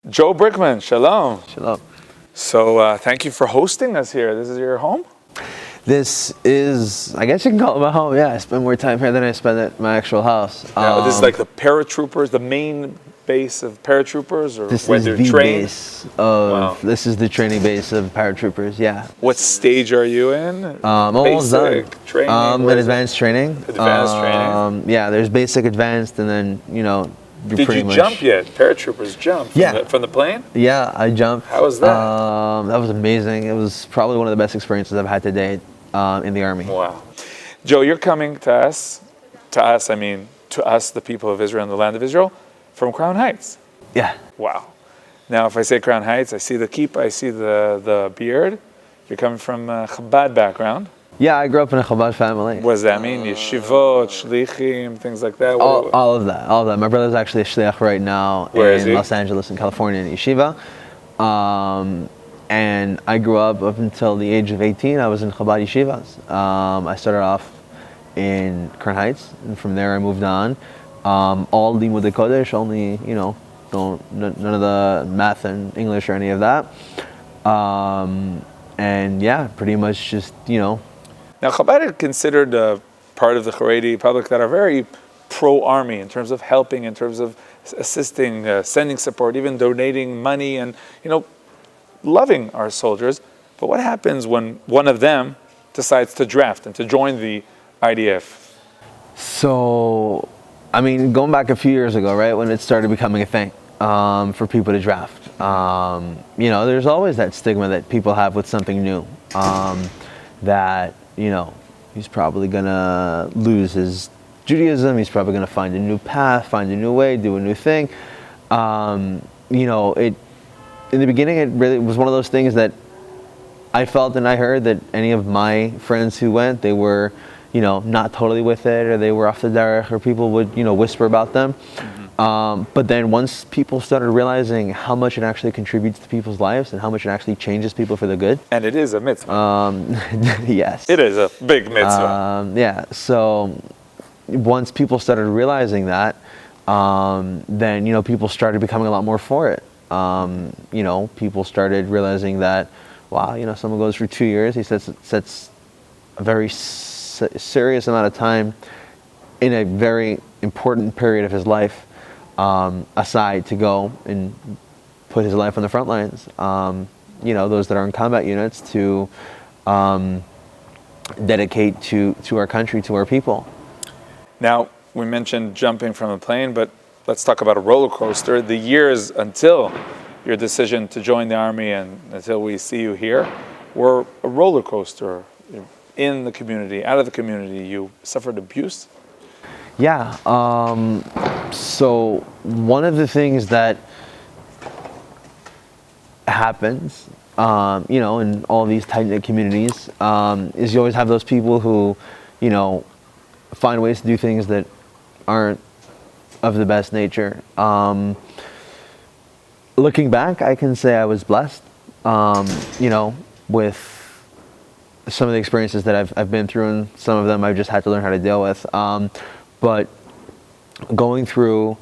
Joe Brikman, shalom. Shalom. So thank you for hosting us here. This is your home? This is, I guess you can call it my home. Yeah, I spend more time here than I spend at my actual house. This is like the paratroopers, the main base of paratroopers, or this where is they're the trained? base of, This is the training base of paratroopers, yeah. What stage are you in? I'm almost done. Training? In advanced training. Advanced training? Yeah, there's basic, advanced, and then, Did you jump yet? Paratroopers jump from the plane? Yeah, I jumped. How was that? That was amazing. It was probably one of the best experiences I've had to date in the Army. Wow. Joe, you're coming to us, the people of Israel and the land of Israel, from Crown Heights. Yeah. Wow. Now, if I say Crown Heights, I see the kippah, I see the beard. You're coming from a Chabad background. Yeah, I grew up in a Chabad family. What does that mean? Yeshivot, shlichim, things like that? All of that. My brother's actually a shliach right now in Los Angeles, in California, in yeshiva. And I grew up until the age of 18. I was in Chabad yeshivas. I started off in Crown Heights, and from there I moved on. All limudei kodesh, only none of the math and English or any of that. And yeah, pretty much just Now, Chabad is considered part of the Haredi public that are very pro-army in terms of helping, in terms of assisting, sending support, even donating money and, loving our soldiers. But what happens when one of them decides to draft and to join the IDF? So, going back a few years ago, right, when it started becoming a thing for people to draft, there's always that stigma that people have with something new, that he's probably gonna lose his Judaism. He's probably gonna find a new path, find a new way, do a new thing. In the beginning, it really was one of those things that I felt and I heard that any of my friends who went, they were, not totally with it, or they were off the derech, or people would, whisper about them. Mm-hmm. But then once people started realizing how much it actually contributes to people's lives and how much it actually changes people for the good. And it is a mitzvah. Yes. It is a big mitzvah. Yeah. So once people started realizing that, then, people started becoming a lot more for it. People started realizing that, wow, someone goes for 2 years, he sets a very serious amount of time in a very important period of his life aside to go and put his life on the front lines. Those that are in combat units to dedicate to our country, to our people. Now, we mentioned jumping from a plane, but let's talk about a roller coaster. The years until your decision to join the Army and until we see you here were a roller coaster. In the community, out of the community, you suffered abuse? Yeah. So one of the things that happens, in all these tight-knit communities, is you always have those people who, find ways to do things that aren't of the best nature. Looking back, I can say I was blessed, with some of the experiences that I've been through, and some of them I've just had to learn how to deal with. But going through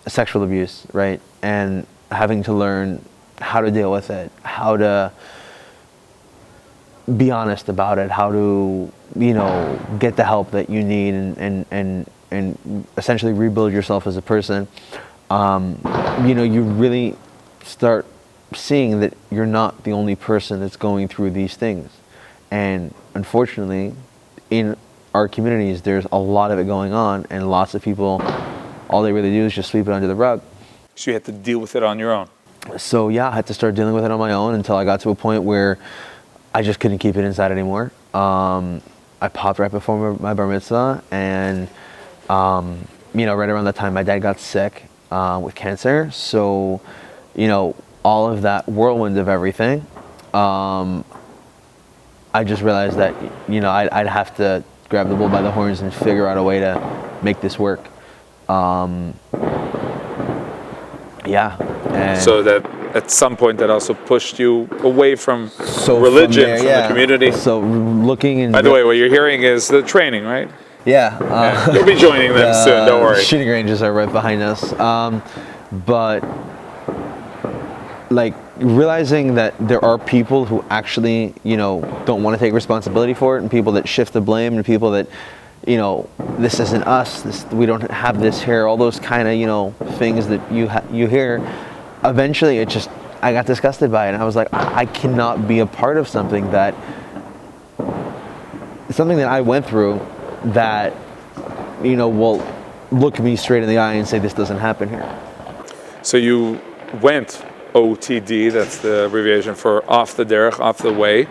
sexual abuse, right, and having to learn how to deal with it, how to be honest about it, how to, get the help that you need, and essentially rebuild yourself as a person. You really start seeing that you're not the only person that's going through these things. And unfortunately, in our communities, there's a lot of it going on, and lots of people, all they really do is just sweep it under the rug. So you had to deal with it on your own? So yeah, I had to start dealing with it on my own until I got to a point where I just couldn't keep it inside anymore. I popped right before my bar mitzvah, and right around that time my dad got sick with cancer. So, all of that whirlwind of everything, I just realized that, I'd have to grab the bull by the horns and figure out a way to make this work. And so that at some point that also pushed you away from religion, from the community. So looking and... By the way, what you're hearing is the training, right? Yeah. You'll be joining them soon, don't worry. Shooting ranges are right behind us. But like realizing that there are people who actually, don't want to take responsibility for it, and people that shift the blame, and people that, this isn't us, we don't have this here, all those kind of, things that you hear. Eventually I got disgusted by it, and I was like, I cannot be a part of something that I went through that, will look me straight in the eye and say, this doesn't happen here. So you went OTD, that's the abbreviation for off the derech, off the way,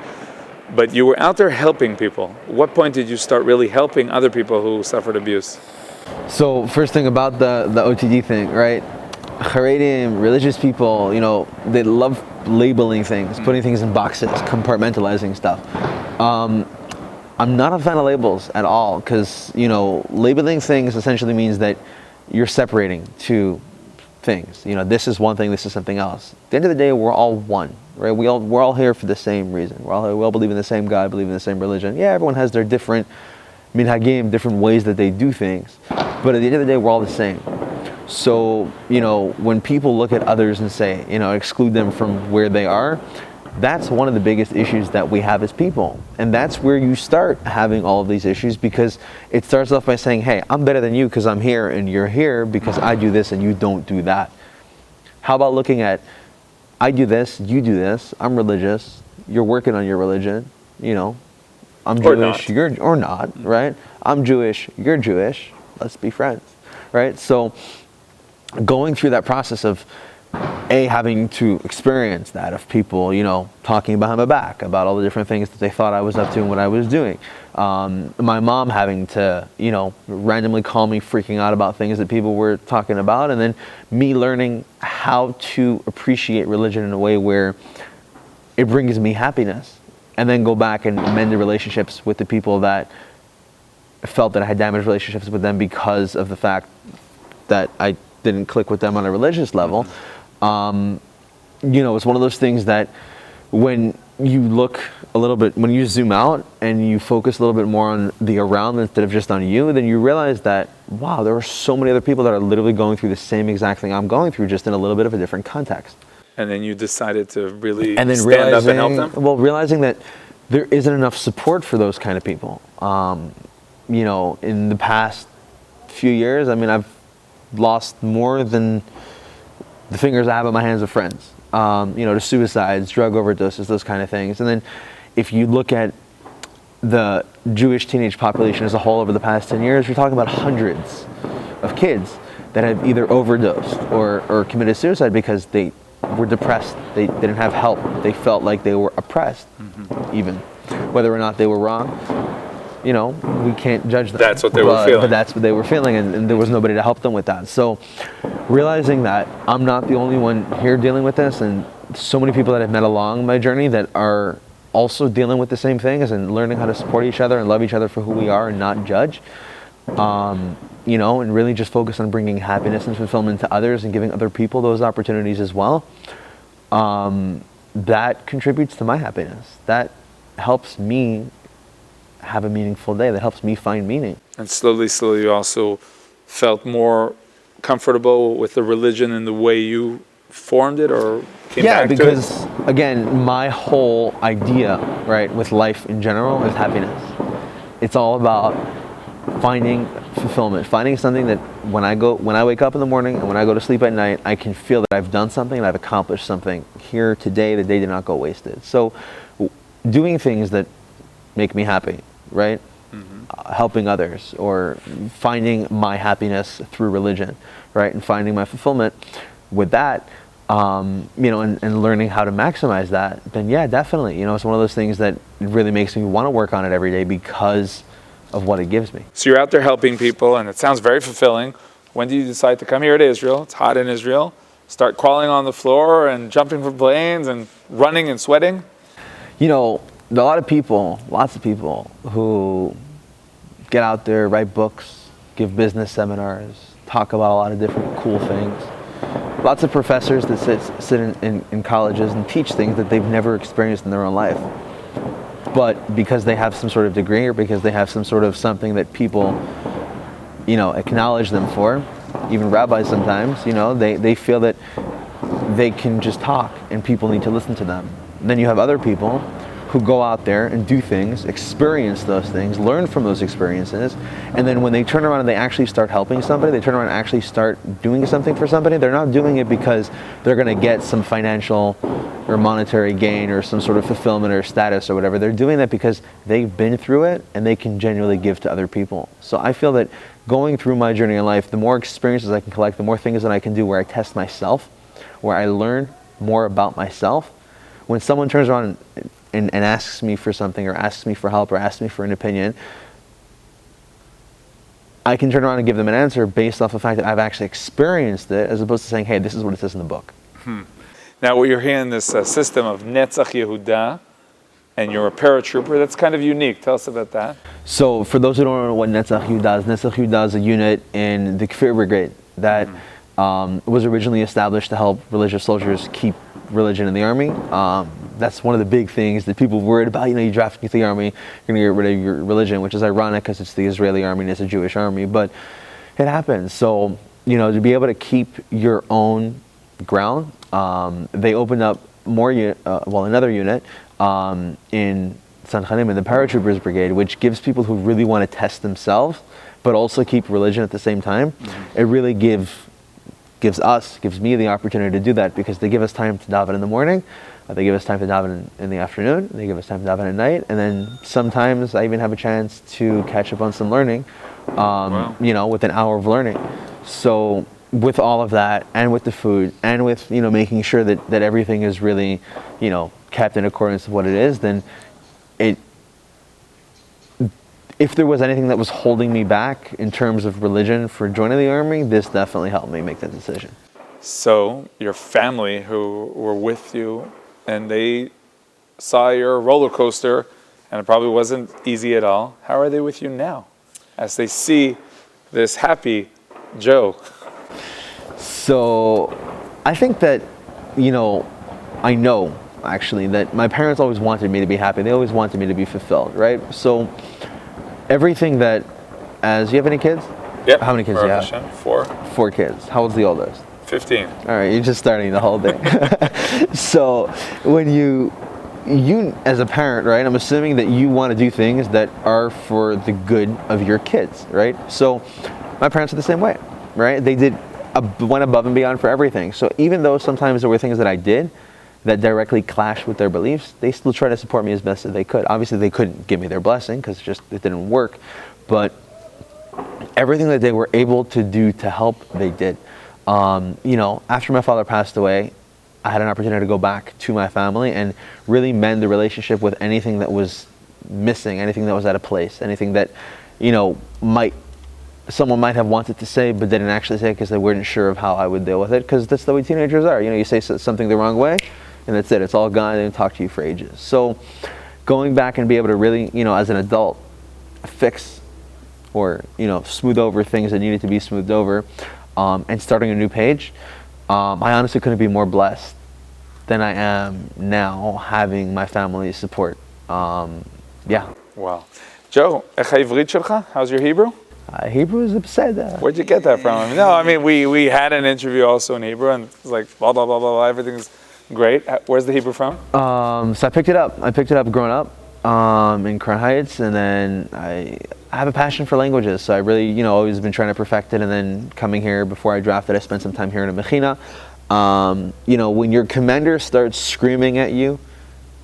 but you were out there helping people. What point did you start really helping other people who suffered abuse? So first thing about the OTD thing, right? Haredim, religious people, they love labeling things, putting things in boxes, compartmentalizing stuff. I'm not a fan of labels at all, because, labeling things essentially means that you're separating two things. This is one thing, this is something else. At the end of the day, we're all one, right? We're all here for the same reason. We all believe in the same God, believe in the same religion. Yeah, everyone has their different minhagim, different ways that they do things. But at the end of the day, we're all the same. So, when people look at others and say, exclude them from where they are, that's one of the biggest issues that we have as people. And that's where you start having all of these issues, because it starts off by saying, hey, I'm better than you because I'm here, and you're here because I do this and you don't do that. How about looking at, I do this, you do this, I'm religious, you're working on your religion, I'm Jewish, you're or not, right? I'm Jewish, you're Jewish, let's be friends, right? So going through that process of having to experience that, of people, talking behind my back about all the different things that they thought I was up to and what I was doing. My mom having to, randomly call me freaking out about things that people were talking about, and then me learning how to appreciate religion in a way where it brings me happiness, and then go back and mend the relationships with the people that felt that I had damaged relationships with them because of the fact that I didn't click with them on a religious level. It's one of those things that when you look a little bit, when you zoom out and you focus a little bit more on the around instead of just on you, then you realize that, wow, there are so many other people that are literally going through the same exact thing I'm going through, just in a little bit of a different context. And then you decided to really stand up and help them? Well, realizing that there isn't enough support for those kind of people. In the past few years, I've lost more than the fingers I have on my hands of friends, to suicides, drug overdoses, those kind of things. And then if you look at the Jewish teenage population as a whole over the past 10 years, we're talking about hundreds of kids that have either overdosed or committed suicide because they were depressed, they didn't have help, they felt like they were oppressed, even. Whether or not they were wrong, we can't judge them. That's what they were feeling. But that's what they were feeling, and there was nobody to help them with that. So realizing that I'm not the only one here dealing with this, and so many people that I've met along my journey that are also dealing with the same things, and learning how to support each other and love each other for who we are and not judge, and really just focus on bringing happiness and fulfillment to others and giving other people those opportunities as well. That contributes to my happiness. That helps me have a meaningful day. That helps me find meaning. And slowly you also felt more comfortable with the religion and the way you formed it, or came back to it? Yeah, because again, my whole idea, right, with life in general is happiness. It's all about finding fulfillment, finding something that when I wake up in the morning and when I go to sleep at night, I can feel that I've done something and I've accomplished something here today. The day did not go wasted. So doing things that make me happy, right? Helping others, or finding my happiness through religion, right? And finding my fulfillment with that, and learning how to maximize that, then yeah, definitely. It's one of those things that really makes me want to work on it every day because of what it gives me. So you're out there helping people, and it sounds very fulfilling. When do you decide to come here to Israel? It's hot in Israel. Start crawling on the floor and jumping from planes and running and sweating? Lots of people who get out there, write books, give business seminars, talk about a lot of different cool things. Lots of professors that sit in colleges and teach things that they've never experienced in their own life. but because they have some sort of degree or because they have some sort of something that people, acknowledge them for, even rabbis sometimes, they feel that they can just talk and people need to listen to them. And then you have other people who go out there and do things, experience those things, learn from those experiences, and then when they turn around and they actually start helping somebody, they turn around and actually start doing something for somebody, they're not doing it because they're going to get some financial or monetary gain or some sort of fulfillment or status or whatever. They're doing that because they've been through it and they can genuinely give to other people. So I feel that going through my journey in life, the more experiences I can collect, the more things that I can do where I test myself, where I learn more about myself. When someone turns around and asks me for something or asks me for help or asks me for an opinion, I can turn around and give them an answer based off the fact that I've actually experienced it, as opposed to saying, hey, this is what it says in the book. Now, what you're hearing, this system of Netzach Yehuda, and you're a paratrooper, that's kind of unique. Tell us about that. So, for those who don't know what Netzach Yehuda is a unit in the Kfir Brigade that was originally established to help religious soldiers keep religion in the army. That's one of the big things that people worried about. You draft into the army, you're going to get rid of your religion, which is ironic because it's the Israeli army and it's a Jewish army, but it happens. So, to be able to keep your own ground, they opened up another unit in Sanchanim, in the paratroopers brigade, which gives people who really want to test themselves, but also keep religion at the same time. It really gives me the opportunity to do that because they give us time to daven in the morning, they give us time to daven in the afternoon, they give us time to daven at night, and then sometimes I even have a chance to catch up on some learning, with an hour of learning. So with all of that, and with the food, and with making sure that everything is really kept in accordance with what it is, then if there was anything that was holding me back in terms of religion for joining the army, this definitely helped me make that decision. So your family who were with you, and they saw your roller coaster, and it probably wasn't easy at all. How are they with you now, as they see this happy Joe? So I think that, I know actually that my parents always wanted me to be happy. They always wanted me to be fulfilled, right? So everything that, you have any kids? Yep. How many kids do you have? 4. 4 kids. How old's the oldest? 15. All right, you're just starting the whole thing. So when you as a parent, right, I'm assuming that you want to do things that are for the good of your kids, right? So my parents are the same way, right? They went above and beyond for everything. So even though sometimes there were things that I did that directly clashed with their beliefs, they still try to support me as best as they could. Obviously, they couldn't give me their blessing because it didn't work. But everything that they were able to do to help, they did. After my father passed away, I had an opportunity to go back to my family and really mend the relationship with anything that was missing, anything that was out of place, anything that, someone might have wanted to say but didn't actually say because they weren't sure of how I would deal with it, because that's the way teenagers are. You say something the wrong way and that's it. It's all gone. They didn't talk to you for ages. So going back and be able to really, as an adult, fix or, smooth over things that needed to be smoothed over, and starting a new page, I honestly couldn't be more blessed than I am now, having my family's support. Yeah. Wow. Joe, how's your Hebrew? Hebrew is beseda. Where'd you get that from? No, I mean, we had an interview also in Hebrew, and it's like, blah, blah, blah, blah, blah, everything's great. Where's the Hebrew from? So I picked it up. Growing up in Crown Heights, and then I have a passion for languages, so I really, always been trying to perfect it, and then coming here before I drafted, I spent some time here in a mechina. When your commander starts screaming at you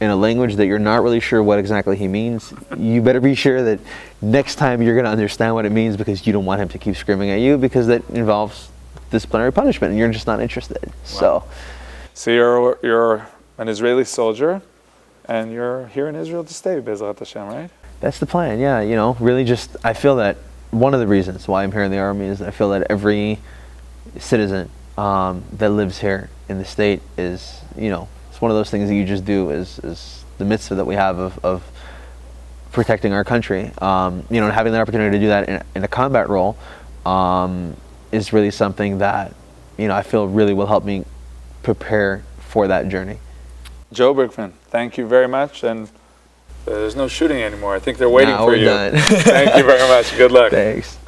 in a language that you're not really sure what exactly he means, you better be sure that next time you're going to understand what it means, because you don't want him to keep screaming at you, because that involves disciplinary punishment and you're just not interested. Wow. So you're an Israeli soldier and you're here in Israel to stay, Bezrat Hashem, right? That's the plan, yeah. Really just, I feel that one of the reasons why I'm here in the Army is I feel that every citizen that lives here in the state is, it's one of those things that you just do is the mitzvah that we have of protecting our country. And having the opportunity to do that in a combat role is really something that, I feel really will help me prepare for that journey. Joe Brikman, thank you very much, and There's no shooting anymore. I think they're waiting Nah, for we're you. done. Thank you very much. Good luck. Thanks.